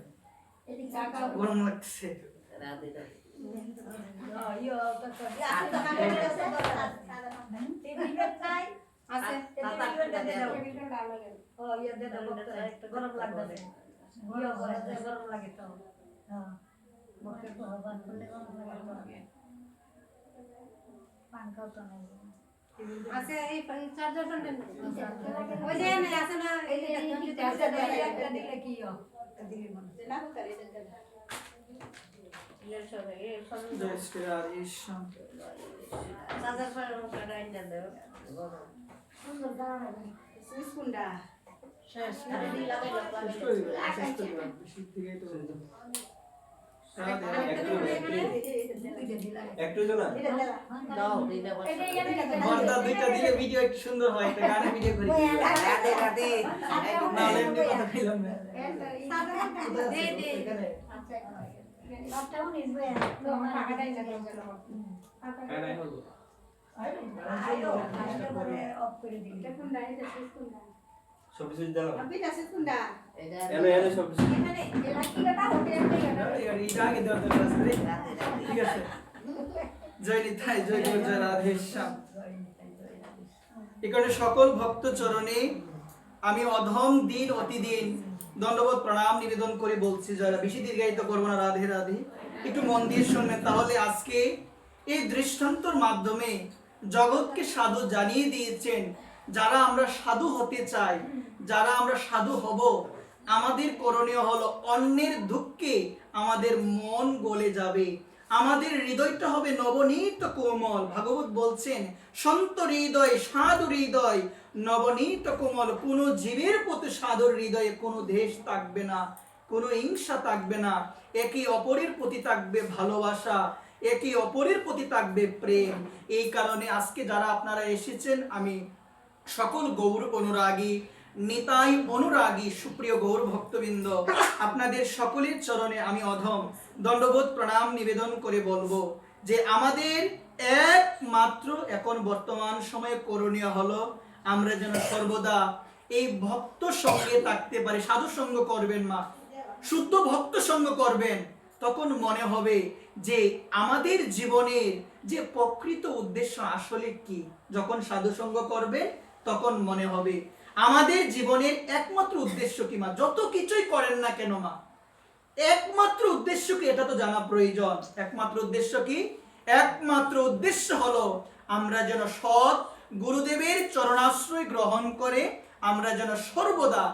গরম লাগছে। আছে এই চার্জার কোনটা ওই যে না আছে না এই একটা দিলে কি হয় দিলে মনে না করে জয় শ্রী রাধেশ্যাম। চার্জার পরে ওটা আইনা দাও সুন্দর দাও সুস্কুন্ডা শেষ করে দিলা একটু জানা দাও বর্দা দুইটা দিলে ভিডিও একটু সুন্দর হয়, একটা গানে ভিডিও করে দিই। রাধে রাধে নাহলে এমনি কথা কইলাম না। দে দে এখানে বাপটাও নিবে তো টাকাটাই না হ্যাঁ নাই হলো আইও অফ করে দিই দেখুন দাইতে সুস্কুন্ডা সব কিছু দিলাম আপিটা সুস্কুন্ডা এনে এনে সব কিছু এখানে এলা কি বেটা হোটেল এইটা আগে দেওয়া দরকার আছে রে। ঠিক আছে, জয় নিতাই, জয় গৌর, জয় রাধেশ্যাম। এই কারণে সকল ভক্ত চরণে আমি অধম দিন অতিদিন দণ্ডবোধ প্রণাম নিবেদন করে বলছি, যারা বেশি দীর্ঘায়িত করবো না। রাধে রাধে, একটু মন দিয়ে শুনবেন। তাহলে আজকে এই দৃষ্টান্তর মাধ্যমে জগৎকে সাধু জানিয়ে দিয়েছেন, যারা আমরা সাধু হতে চাই, যারা আমরা সাধু হব, আমাদের করণীয় হলো অন্যের দুঃখে আমাদের মন গলে যাবে, আমাদের হৃদয়টা হবে নবনীত কোমল। ভাগবত বলছেন সন্ত হৃদয়, সাধু হৃদয় নবনীত কোমল। কোনো জীবের প্রতি সাধুর হৃদয়ে কোনো দেশ থাকবে না, কোনো হিংসা থাকবে না, একে অপরের প্রতি থাকবে ভালোবাসা, একে অপরের প্রতি থাকবে প্রেম। এই কারণে আজকে যারা আপনারা এসেছেন, আমি সকল গৌর অনুরাগী, নিতাই অনুরাগী সুপ্রিয় গৌর ভক্তবৃন্দ, আপনাদের সকলের চরণে আমি অধম দণ্ডবোধ প্রণাম নিবেদন করে বলবো যে আমাদের একমাত্র এখন বর্তমান সময়ে করণীয় হলো আমরা যেন সর্বদা এই ভক্ত সঙ্গে থাকতে পারি। সাধু সঙ্গ করবেন মা, শুদ্ধ ভক্ত সঙ্গ করবেন, তখন মনে হবে যে আমাদের জীবনের যে প্রকৃত উদ্দেশ্য আসলে কি। যখন সাধু সঙ্গ করবেন তখন মনে হবে আমাদের জীবনের একমাত্র উদ্দেশ্য কি মা। যত কিছুই করেন না কেন মা, একমাত্র উদ্দেশ্য কি এটা তো জানা প্রয়োজন। একমাত্র উদ্দেশ্য কি? একমাত্র উদ্দেশ্য হলো আমরা যেন সৎ গুরুদেবের চরণাশ্রয় গ্রহণ করে আমরা যেন সর্বদা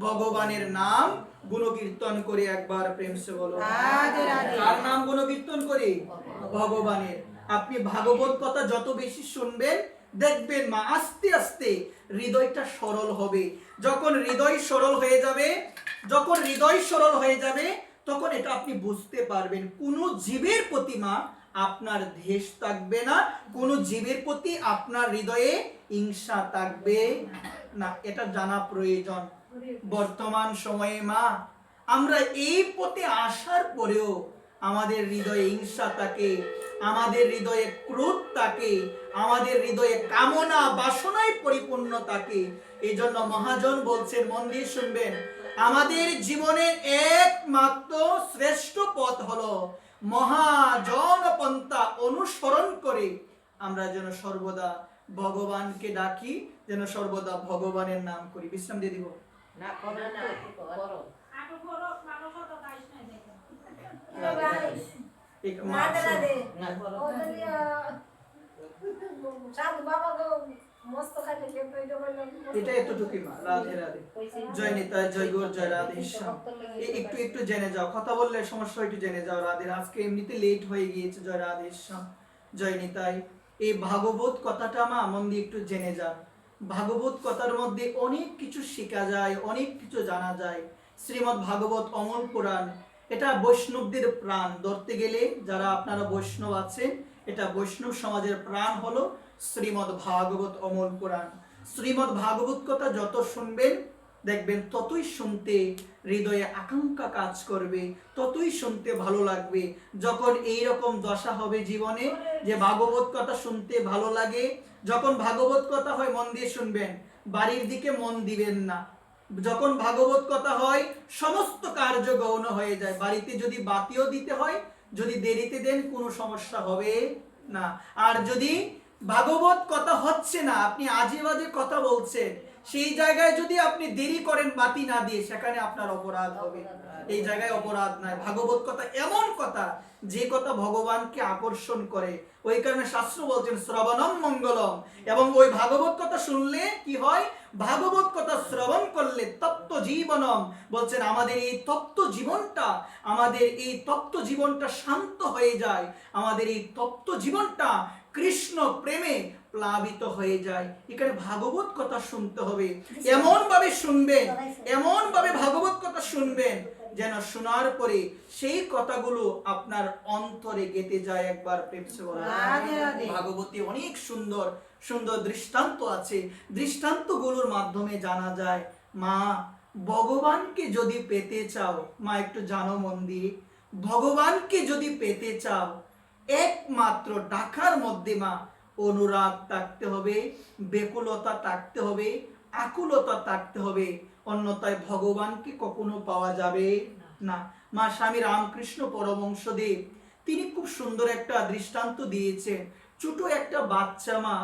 ভগবানের নাম গুণকীর্তন করি। একবার প্রেম সে বলো রাধে রাধে। আর নাম গুণকীর্তন করি ভগবানের। আপনি ভাগবত কথা যত বেশি শুনবেন দেখবেন মা আস্তে আস্তে হৃদয়টা সরল হবে। যখন হৃদয় সরল হয়ে যাবে, যখন হৃদয় সরল হয়ে যাবে তখন এটা আপনি বুঝতে পারবেন কোন জীবের প্রতি মা আপনার দ্বেষ থাকবে না, কোন জীবের প্রতি আপনার হৃদয়ে হিংসা থাকবে না। এটা জানা প্রয়োজন। বর্তমান সময়ে মা আমরা এই পথে আসার পরেও আমাদের হৃদয়ে হিংসা থাকে, আমাদের হৃদয়ে ক্রোধ থাকে, আমাদের হৃদয়ে কামনা বাসনায় পরিপূর্ণ থাকে। এই জন্য মহাজন বলছেন, মন দিয়ে শুনবেন, আমাদের জীবনের একমাত্র শ্রেষ্ঠ পথ হলো মহাজন পন্থা অনুসরণ করে আমরা যেন সর্বদা ভগবানকে ডাকি, যেন সর্বদা ভগবানের নাম করি। বিশ্রাম দিয়ে দিব না করো না করো एक मार्क्स সাধু বাবা গো এটা এতটুকুই মা। রাধে রাধে, জয় নিতাই, জয় গৌর, জয় রাধে শ্যাম। একটু একটু জেনে যাও, কথা বললে সমস্যা, একটু জেনে যাও। রাধে, আজকে এমনিতে লেট হয়ে গিয়েছে। জয় রাধে শ্যাম, জয় নিতাই। এই ভাগবত কথাটা মা মন দিয়ে একটু জেনে যান। ভাগবত কথার মধ্যে অনেক কিছু শেখা যায়, অনেক কিছু জানা যায়। শ্রীমদ্ ভাগবত অমল পুরাণ, এটা বৈষ্ণবদের প্রাণ। ধরতে গেলে যারা আপনারা বৈষ্ণব আছেন, এটা বৈষ্ণব সমাজের প্রাণ হলো শ্রীমদ্ ভাগবত অমল পুরাণ। শ্রীমদ্ ভাগবত কথা যত শুনবেন দেখবেন ততই শুনতে হৃদয়ে আকাঙ্ক্ষা কাজ করবে, ততই শুনতে ভালো লাগবে। যখন এই রকম দশা হবে জীবনে যে ভাগবত কথা শুনতে ভালো লাগে, যখন ভাগবত কথা হয় মন দিয়ে শুনবেন, বাড়ির দিকে মন দিবেন না। যখন ভাগবত কথা হয় সমস্ত কার্য গৌণ হয়ে যায়। বাড়িতে যদি বাতিও দিতে হয়, যদি দেরিতে দেন কোনো সমস্যা হবে না। আর যদি ভাগবত কথা হচ্ছে না, আপনি আজে বাজে কথা বলছেন, সেই জায়গায় যদি আপনি দেরি করেন বাতি না দিয়ে, সেখানে আপনার অপরাধ হবে। এই জায়গায় অপরাধ নয়। ভাগবত কথা এমন কথা যে কথা ভগবানকে আকর্ষণ করে। ওই কারণে শাস্ত্র বলছেন শ্রবণম মঙ্গলম। এবং ওই ভাগবত কথা শুনলে কি হয়? ভাগবত কথা শ্রবণ করলে তপ্ত জীবনম, বলছেন আমাদের এই তপ্ত জীবনটা, আমাদের এই তপ্ত জীবনটা শান্ত হয়ে যায়। আমাদের এই তপ্ত জীবনটা কৃষ্ণ প্রেমে প্লাবিত হয়ে যায়। এখানে ভাগবত কথা শুনতে হবে, এমন ভাবে শুনবেন, এমন ভাবে ভাগবত কথা শুনবেন যেন শোনার পরে সেই কথাগুলো আপনার অন্তরে গেঁথে যায়। একবার প্রেম সে বলেন। ভাগবতে অনেক সুন্দর সুন্দর দৃষ্টান্ত আছে। দৃষ্টান্তগুলোর মাধ্যমে জানা যায় মা ভগবানকে যদি পেতে চাও, মা একটু জানো মন দিয়ে, ভগবানকে যদি পেতে চাও একমাত্র ডাকার মধ্যে মা অনুরাগ থাকতে হবে, বেকুলতা থাকতে হবে, আকুলতা থাকতে হবে। অন্যথায় ভগবানকে কখনো পাওয়া যাবে না। মা স্বামী রামকৃষ্ণ পরমহংসদেব তিনি খুব সুন্দর একটা দৃষ্টান্ত দিয়েছেন। ছোট একটা বাচ্চা মা,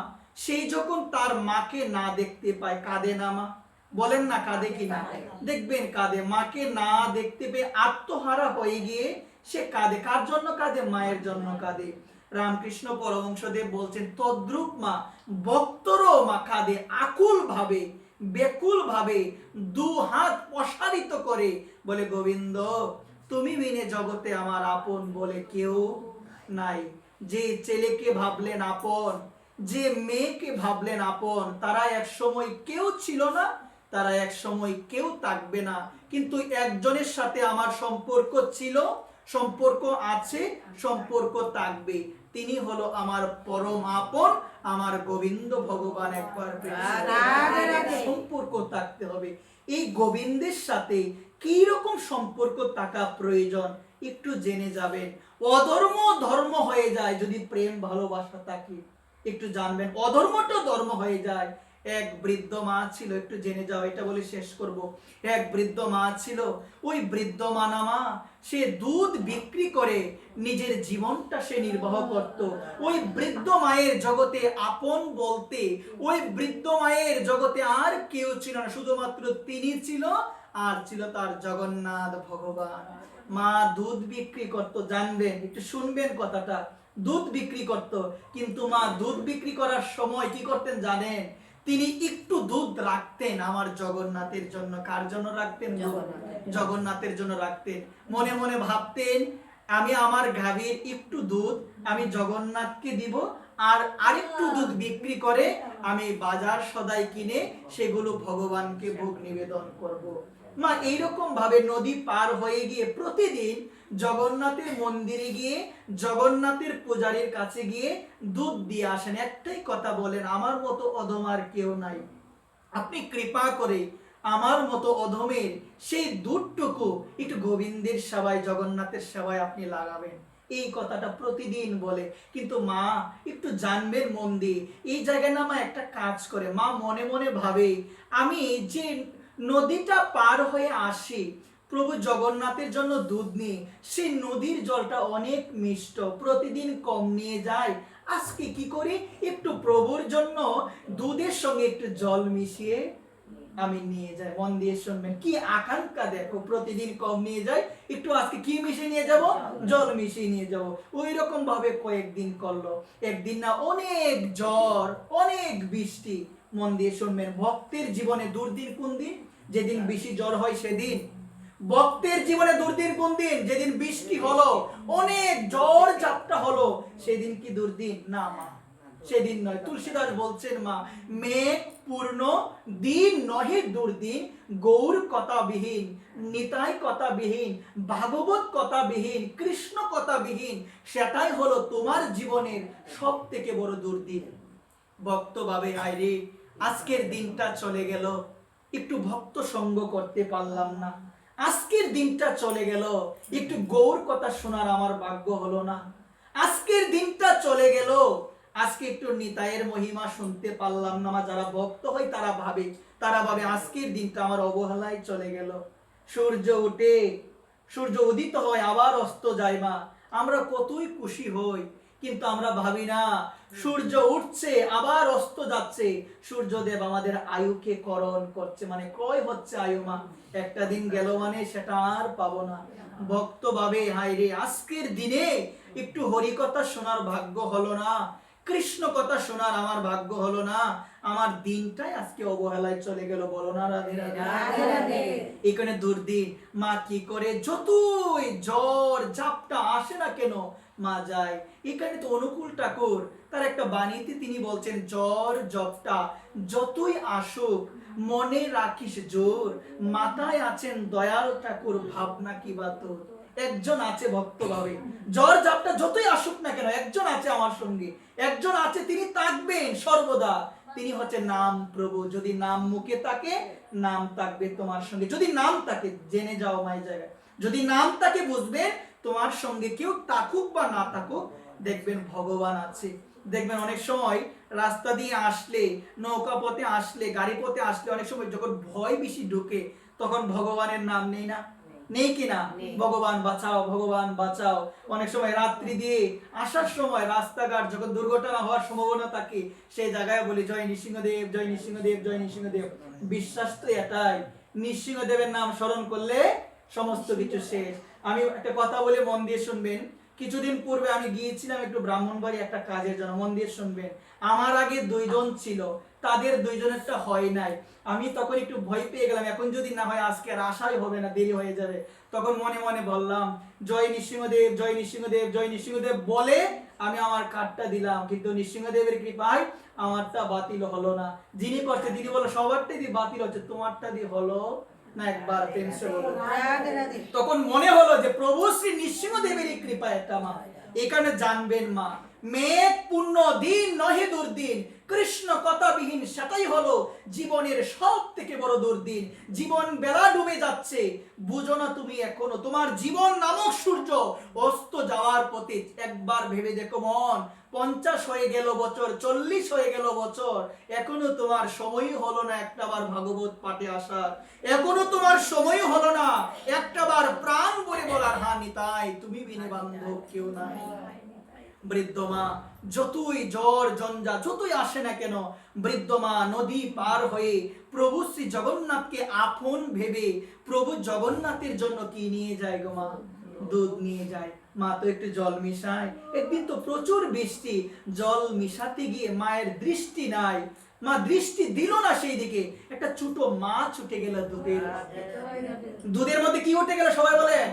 সেই যখন তার মাকে না দেখতে পায় কাঁদে না মা? বলেন না কাঁদে কি না? দেখবেন কাঁদে। মাকে না দেখতে পেয়ে আত্মহারা হয়ে গিয়ে সে কাঁদে। কার জন্য কাঁদে? মায়ের জন্য কাঁদে। রামকৃষ্ণ পরমহংসদেব বলছেন তদ্রূপ মা ভক্তরও মা কাঁদে আকুল ভাবে, বেকুল ভাবে, দু হাত প্রসারিত করে বলে গোবিন্দ তুমি বিনে জগতে আমার আপন বলে কেউ নাই। যে ছেলেকে ভাবলেন আপন, যে মেয়েকে ভাবলেন আপন, তারা এক সময় কেউ ছিল না, তারা এক সময় কেউ থাকবে না। কিন্তু একজনের সাথে আমার সম্পর্ক ছিল, সম্পর্ক আছে, সম্পর্ক থাকবে। তিনি হলো আমার পরম আপন, আমার গোবিন্দ ভগবান। একবার সম্পর্ক থাকতে হবে। এই গোবিন্দের সাথে কি রকম সম্পর্ক থাকা প্রয়োজন একটু জেনে যাবেন। অধর্ম ধর্ম হয়ে যায় যদি প্রেম ভালোবাসা থাকে। একটু জানবেন অধর্মটা ধর্ম হয়ে যায়। এক বৃদ্ধ মা ছিল, একটু জেনে যাও, এটা বলে শেষ করব। এক বৃদ্ধ মা ছিল। ওই বৃদ্ধ মা সে দুধ বিক্রি করে নিজের জীবনটা সে নির্বাহ করত। ওই বৃদ্ধ মায়ের জগতে আপন বলতে ওই বৃদ্ধ মায়ের জগতে আর কেউ ছিল না, শুধুমাত্র তিনি ছিল, আর ছিল তার জগন্নাথ ভগবান। মা দুধ বিক্রি করত, জানবেন, একটু শুনবেন কথাটা। দুধ বিক্রি করত, কিন্তু মা দুধ বিক্রি করার সময় কি করতেন জানেন? তিনি একটু দুধ রাখতেন আমার জগন্নাথের জন্য। কার জন্য রাখতেন? জগন্নাথের জন্য রাখতেন। মনে মনে ভাবতেন আমি আমার গাভীর একটু দুধ আমি জগন্নাথকে দিব, আর আরেকটু দুধ বিক্রি করে আমি বাজার সদাই কিনে সেগুলো ভগবানকে ভোগ নিবেদন করব। মা এইরকম ভাবে নদী পার হয়ে গিয়ে প্রতিদিন জগন্নাথের মন্দিরে গিয়ে জগন্নাথের পূজারীর কাছে গিয়ে দুধ দিয়ে আসেন। একটাই কথা বলেন, আমার মতো অধম আর কেউ নাই, আপনি কৃপা করে আমার মতো অধমের সেই দুধটুকু একটু গোবিন্দের সেবায়, জগন্নাথের সেবায় আপনি লাগাবেন। এই কথাটা প্রতিদিন বলে। কিন্তু মা একটু জানবেন মন দিয়ে, এই জায়গায় না মা একটা কাজ করে। মা মনে মনে ভাবে আমি যে নদীটা পার হয়ে আসি প্রভু জগন্নাথের জন্য দুধ নিয়ে, সেই নদীর জলটা অনেক মিষ্ট, প্রতিদিন কম নিয়ে যায়। আজকে কি করি, একটু প্রভুর জন্য দুধের সঙ্গে একটু জল মিশিয়ে আমি নিয়ে যাই। মন দিয়ে শুনবেন, কি আকাঙ্ক্ষা দেখো, প্রতিদিন কম নিয়ে যাই, একটু আজকে কি মিশিয়ে নিয়ে যাব, জল মিশিয়ে নিয়ে যাব। ওই রকম ভাবে কয়েকদিন করলো, একদিন না অনেক জ্বর, অনেক বৃষ্টি। মন দিয়ে শুনবেন, ভক্তের জীবনে দুর্দিন কোন দিন? যেদিন বেশি জ্বর হয় সেদিন। ভক্তের জীবনে দুর্দিন কোন দিন? যেদিন বৃষ্টি হলো, অনেক জ্বর ঝাপটা হলো, সেদিন কি দুর্দিন? না মা, সেদিন নয়। তুলসীদাস বলছেন মা, মেঘ পূর্ণ দিন নহে দুর্দিন, গৌর কথাবিহীন, নিতাই কথাবিহীন, ভাগবত কথাবিহীন, কৃষ্ণ কথাবিহীন, সেটাই হলো তোমার জীবনের সব থেকে বড় দুর্দিন। ভক্ত ভাবে, হায় রে, আজকের দিনটা চলে গেল, একটু ভক্ত সঙ্গ করতে পারলাম না, আজকের দিনটা চলে গেল, একটু গৌর কথা শোনার আমার ভাগ্য হলো না, আজকের দিনটা চলে গেল, আজকে একটু নিতাইয়ের মহিমা শুনতে পারলাম না। যারা ভক্ত হয় তারা ভাবে আজকের দিনটা আমার অবহেলায় চলে গেল। সূর্য উঠে, সূর্য উদিত হয়, আবার অস্ত যায় মা, আমরা কতই খুশি হই, কিন্তু আমরা ভাবি না সূর্য উঠছে আবার অস্ত যাচ্ছে, সূর্যদেব আমাদের আয়ুকে করণ করছে, মানে ক্রয় হচ্ছে আয়ু মা, একটা দিন গেল মানে সেটা আর পাবো না। ভক্ত ভাবে, হায় রে, আজকের দিনে একটু হরিকথা শোনার ভাগ্য হলো না, কৃষ্ণ কথা শোনার আমার ভাগ্য হলো না, আমার দিনটাই আজকে অবহেলায় চলে গেল। বলো না রাধে রাধে। এখানে দুর্দিন। মা কি করে, যতই জ্বর ঝাপটা আসে না কেন মা যায়। এখানে তো অনুকূল ঠাকুর তার একটা বাণীতে তিনি বলছেন, জ্বর ঝাপটা যতই আসুক মনে রাখিস জোর, মাথায় আছেন দয়াল ঠাকুর, ভাবনা কি বা তোর। একজন আছে ভক্ত ভাবে, জ্বর ঝাপটা যতই আসুক না কেন, একজন আছে আমার সঙ্গে, একজন আছে, তিনি থাকবেন সর্বদা, তিনি হচ্ছে নাম প্রভু। যদি নাম মুখে থাকে, নাম থাকবে তোমার সঙ্গে। যদি নাম থাকে, জেনে যাও মায়ের জায়গায়, যদি নাম থাকে বুঝবে তোমার সঙ্গে কেউ থাকুক বা না থাকুক, দেখবেন ভগবান আছে। দেখবেন অনেক সময় রাস্তা দিয়ে আসলে, নৌকা পথে আসলে, গাড়ি পথে আসলে, অনেক সময় যখন ভয় বেশি ঢুকে, তখন ভগবানের নাম নেই না, নেই কিনা? ভগবান বাঁচাও, ভগবান বাঁচাও। অনেক সময় রাত্রি দিয়ে আসার সময় রাস্তাঘাট যখন দুর্ঘটনা হওয়ার সম্ভাবনা থাকে, সেই জায়গায় বলি, জয় নৃসিংহদেব, জয় নৃসিংহদেব, জয় নৃসিংহদেব। বিশ্বাস তো এটাই, নৃসিংহদেবের নাম স্মরণ করলে সমস্ত কিছু শেষ। আমি একটা কথা বলে মন দিয়ে শুনবেন। কিছুদিন পূর্বে আমি গিয়েছিলাম একটু ব্রাহ্মণবাড়ি একটা কাজের জন্য, মন দিয়ে শুনবেন। আমার আগে দুইজন ছিল, তাদের দুইজনেরটা হয় নাই। আমি তখন একটু ভয় পেয়ে গেলাম, এখন যদি না হয় আজকে আর আশাই হবে না, দেরি হয়ে যাবে। তখন মনে মনে বললাম, জয় নৃসিংহদেব, জয় নৃসিংহদেব, জয় নৃসিংহদেব বলে আমি আমার কার্ডটা দিলাম, কিন্তু নৃসিংহদেবের কৃপায় আমারটা বাতিল হলো না। যিনি করছে দিদি বলো, সবারটাই দিয়ে বাতিল হচ্ছে, তোমারটা দিয়ে হলো না। একবার প্রেমসে বলো। তখন মনে হলো যে প্রভু শ্রী নৃসিংহদেবের কৃপা একটা মা। এখানে জানবেন মা, মেঘ পূর্ণ দিন নহে দুর্দিন, কৃষ্ণ কথাবিহীন, সেটাই হলো জীবনের সব থেকে বড় দুর্দিন। জীবন বেলা ডুবে যাচ্ছে, বুঝো না তুমি এখনো তোমার জীবন নামক সূর্য অস্ত যাওয়ার পথে। একবার ভেবে দেখো মন, 50 হয়ে গেল বছর, 40 হয়ে গেল বছর, এখনো তোমার সময় হলো না একটাবার ভাগবত পাঠে আসার, এখনো তোমার সময় হলো না একটাবার প্রাণ বলে বলার, হা নিতাই তুমি বিনে বান্ধব কেউ নাই। বৃদ্ধ মা যতই জ্বর জঞ্জা যতই আসে না কেন, বৃদ্ধ মা নদী পার হয়ে প্রভু শ্রী জগন্নাথকে আপন ভেবে প্রভু জগন্নাথের জন্য কি নিয়ে যায় গো মা? দুধ নিয়ে যায়। মা তো একটু জল মিশায়। একদিন তো প্রচুর বৃষ্টি, জল মিশাতে গিয়ে মায়ের দৃষ্টি নাই, মা দৃষ্টি দিল না সেই দিকে। একটা ছোট মাছ উঠে গেল দুধের মধ্যে। কি উঠে গেল সবাই বলেন?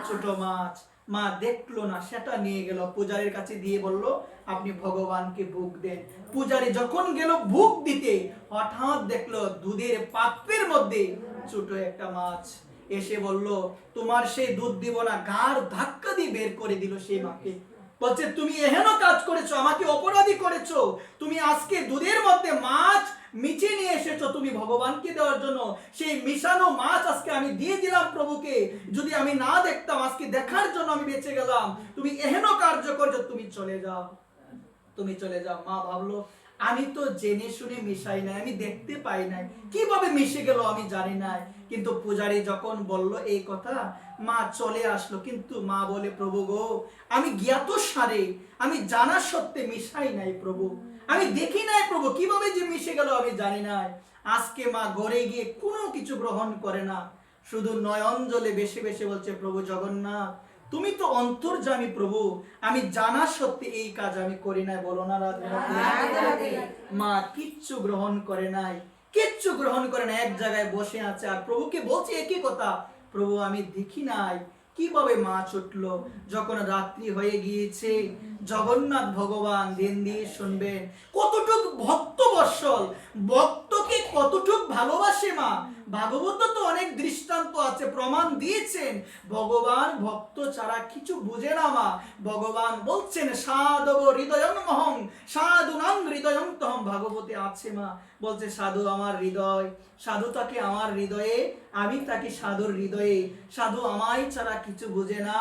ছোট মাছ। মা দেখলো না, সেটা নিয়ে গেল পূজারীর কাছে, দিয়ে বলল, আপনি ভগবানকে ভোগ দেন। পূজারী যখন গেল ভোগ দিতে, হঠাৎ দেখলো দুধের পাত্রের মধ্যে ছোট একটা মাছ। এসে বলল, তোমার সেই দুধ দিব না। গাড় ধাক্কা দিয়ে বের করে দিল সেই মাকে। বলছে, তুমি এহেন কাজ করেছো, আমাকে অপরাধী করেছো। তুমি আজকে দুধের মধ্যে মাছ মিশিয়ে নিয়ে এসেছো তুমি ভগবানকে দেওয়ার জন্য। সেই মিশানো মাছ আজকে আমি দিয়ে দিলাম প্রভুকে। যদি আমি না দেখতাম, আজকে দেখার জন্য আমি বেঁচে গেলাম। তুমি এহেন কার্য করছো, তুমি চলে যাও, তুমি চলে যাও। মা ভাবলো, আমি তো জেনে শুনে মিশাই নাই, আমি দেখতে পাই নাই, কিভাবে মিশে গেল আমি জানি নাই। কিন্তু পূজারী যখন বলল এই কথা, মা চলে আসলো। কিন্তু মা বলে, প্রভু গো, আমি জ্ঞাত সারে, আমি জানা সত্ত্বে মিশাই নাই প্রভু, আমি দেখি নাই প্রভু, কিভাবে যে মিশে গেল আমি জানি নাই। আজকে মা ঘরে গিয়ে কোনো কিছু গ্রহণ করে না, শুধু নয়ন জলে বেশি বেশি বলছে, প্রভু জগন্নাথ তুমি তো অন্তর্যামী প্রভু, আমি জানা সত্যি এই কাজ আমি করি নাই। বলো না রাধে রাধে। মা কিচ্ছু গ্রহণ করে নাই, কিচ্ছু গ্রহণ করে না, এক জায়গায় বসে আছে। আর প্রভুকে বলছে একই কথা, প্রভু আমি দেখি নাই। কিভাবে মা ছুটলো? যখন রাত্রি হয়ে গিয়েছে, জগন্নাথ ভগবান দিন দিয়ে শুনবেন কতটুক ভক্ত বৎসল, ভক্তকে কতটুক ভালোবাসে মা। ভাগবত তো অনেক দৃষ্টান্ত আছে, প্রমাণ দিয়েছেন ভগবান ভক্ত ছাড়া কিছু বুঝে না মা। ভগবান বলছেন সাধব হৃদয়ং মহং সাধুনাং হৃদয়ং তহং, ভাগবতে আছে মা। বলছে সাধু আমার হৃদয়, সাধু তাকে আমার হৃদয়ে, আমি তাকে সাধুর হৃদয়ে। সাধু আমায় ছাড়া কিছু বুঝে না,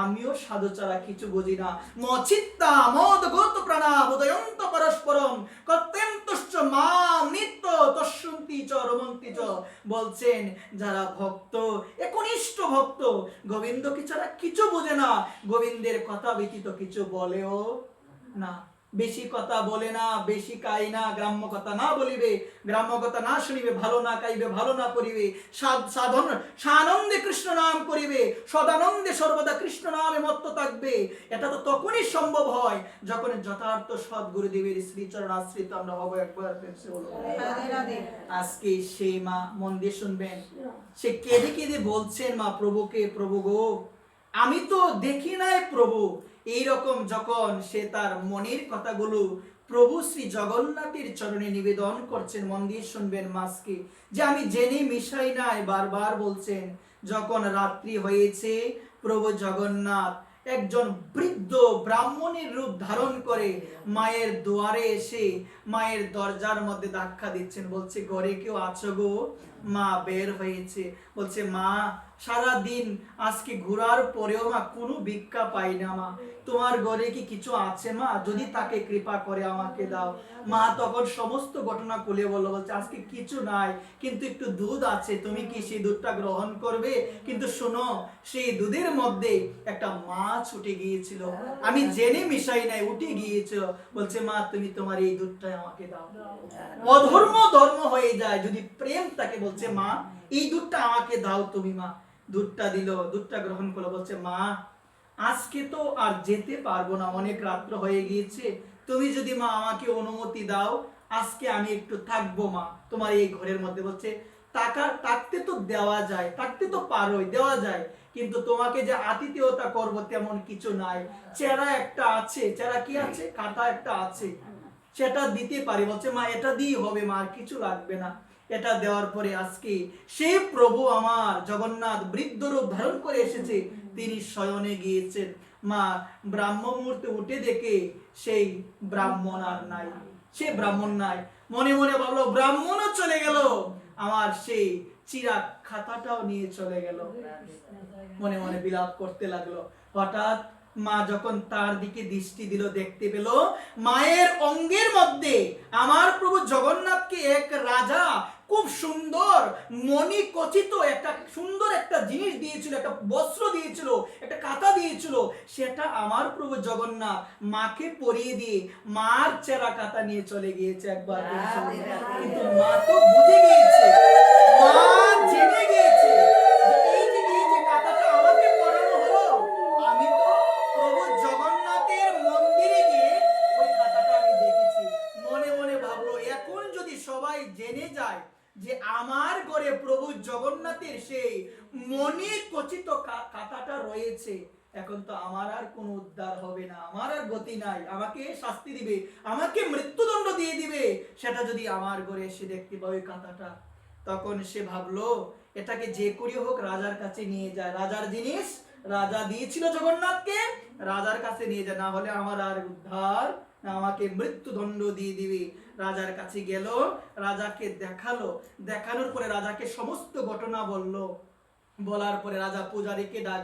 আমিও সাধু ছাড়া কিছু বুঝি না। মচিত্তা মদ গত প্রাণা বোধয়ন্ত পরস্পরম কর্তেন্তশ্চ মাম নিত্য তস্যন্তি চ রমন্তি চ। বলছেন যারা ভক্ত, একনিষ্ঠ ভক্ত, গোবিন্দকে ছাড়া কিছু বুঝে না, গোবিন্দের কথা ব্যতীত কিছু বলেও না। বেশি কথা বলে না, বেশি খাই না, গ্রাম্য কথা না বলিবে, গ্রাম্য কথা না শুনিবে, ভালো না খাইবে, ভালো না করিবে, সাধন সানন্দে কৃষ্ণ নাম করিবে, সদানন্দে সর্বদা কৃষ্ণ নামে মত্ত থাকবে। এটা তো তখনই সম্ভব হয় যখন যথার্থ সদ্গুরুদেবের শ্রীচরণ আশ্রিত আমরা হব। একবার আজকে সেই মা মন দিয়ে শুনবেন, সে কেঁদে কেঁদে বলছেন মা প্রভুকে, প্রভু গো আমি তো দেখি নাই প্রভু। এইরকম যখন সে তার মনের কথাগুলো প্রভু শ্রী জগন্নাথের চরণে নিবেদন করছেন, মন দিয়ে শুনবেন মাসকে, যে আমি জেনে মিশাই নাই, বারবার বলছেন। যখন রাত্রি হয়েছে, প্রভু জগন্নাথ একজন বৃদ্ধ ব্রাহ্মণের রূপ ধারণ করে মায়ের দুয়ারে এসে মায়ের দরজার মধ্যে ধাক্কা দিচ্ছেন। বলছে ঘরে কেউ আছো গো? মা বের হয়েছে, বলছে মা সারা দিন আজকে ঘোরার পরেও মা কোনো ভিক্ষা পাই না মা, তোমার ঘরে কি কিছু আছে মা? যদি তাকে কৃপা করে আমাকে দাও। মা তখন সমস্ত ঘটনা খুলে বলল, বলছে আজকে কিছু নাই, কিন্তু একটু দুধ আছে, তুমি কি সেই দুধটা গ্রহণ করবে? কিন্তু শোনো, সেই দুধের মধ্যে একটা মাছ উঠে গিয়েছিল, আমি জেনে মিশাই নাই, উঠে গিয়েছিল। বলছে মা তুমি তোমার এই দুধটা আমাকে দাও। অধর্ম ধর্ম হয়ে যায় যদি প্রেম তাকে। বলছে মা এই দুধটা আমাকে দাও তুমি। মা দুধটা দিল, দুধটা গ্রহণ করলো। বলছে মা আজকে তো আর যেতে পারবো না, অনেক রাত্র হয়ে গিয়েছে, তুমি যদি মা আমাকে অনুমতি দাও, আজকে আমি একটু থাকবো মা তোমার এই ঘরের মধ্যে। বলছে থাকতে তো দেওয়া যায়, থাকতে তো পারোই, দেওয়া যায়, কিন্তু তোমাকে যে আতিথেয়তা করব তেমন কিছু নাই। চেরা একটা আছে, চেরা কি আছে, কাঁটা একটা আছে, সেটা দিতে পারি। বলছে মা এটা দিয়ে হবে মা, আর কিছু লাগবে না। এটা দেওয়ার পরে আজকে সেই প্রভু আমার জগন্নাথ বৃদ্ধ রূপ ধারণ করে এসেছে, তিনি শয়নে গিয়েছেন। মা ব্রাহ্ম মুহূর্তে উঠে দেখে সেই ব্রাহ্মণ আর নাই, সে ব্রাহ্মণ নাই। মনে মনে ভাবলো ব্রাহ্মণও চলে গেল, আমার সেই চিরাগ খাতাটাও নিয়ে চলে গেল। মনে মনে বিলাপ করতে লাগলো। হঠাৎ মা যখন তার দিকে দৃষ্টি দিল, দেখতে পেল মায়ের অঙ্গের মধ্যে আমার প্রভু জগন্নাথকে এক রাজা খুব সুন্দর মণি খচিত একটা সুন্দর একটা জিনিস দিয়েছিল, একটা বস্ত্র দিয়েছিল, একটা কাঁথা দিয়েছিল। সেটা আমার প্রভু জগন্নাথ মাকে পরিয়ে দিয়ে মার চেরা কাঁথা নিয়ে চলে গিয়েছে। একবার কিন্তু মা তো বুঝে গিয়েছে, মা জেনে গিয়েছে এই যে কাঁথাটা আমাকে পরানো হলো, আমি তো প্রভু জগন্নাথের মন্দিরে গিয়ে ওই কাঁথাটা আমি দেখেছি। মনে মনে ভাবলো এখন যদি সবাই জেনে যায় যে আমার ঘরে প্রভু জগন্নাথের সেই মণি খচিত কাঁথাটা রয়েছে, এখন তো আমার আর কোনো উদ্ধার হবে না, আমার আর গতি নাই, আমাকে শাস্তি দিবে, আমাকে মৃত্যুদণ্ড দিয়ে দিবে। সেটা যদি আমার ঘরে এসে দেখতে পাই ওই কাঁথাটা, তখন সে ভাবলো এটাকে যে করি হোক রাজার কাছে নিয়ে যায়, রাজার জিনিস, রাজা দিয়েছিল জগন্নাথকে, রাজার কাছে নিয়ে যায়, না হলে আমার আর উদ্ধার না, আমাকে মৃত্যুদণ্ড দিয়ে দিবে। রাজার কাছে গেল, রাজাকে দেখালো, দেখানোর পরে রাজাকে সমস্ত ঘটনা বলল। বলার পরে রাজা পূজারীকে ডাক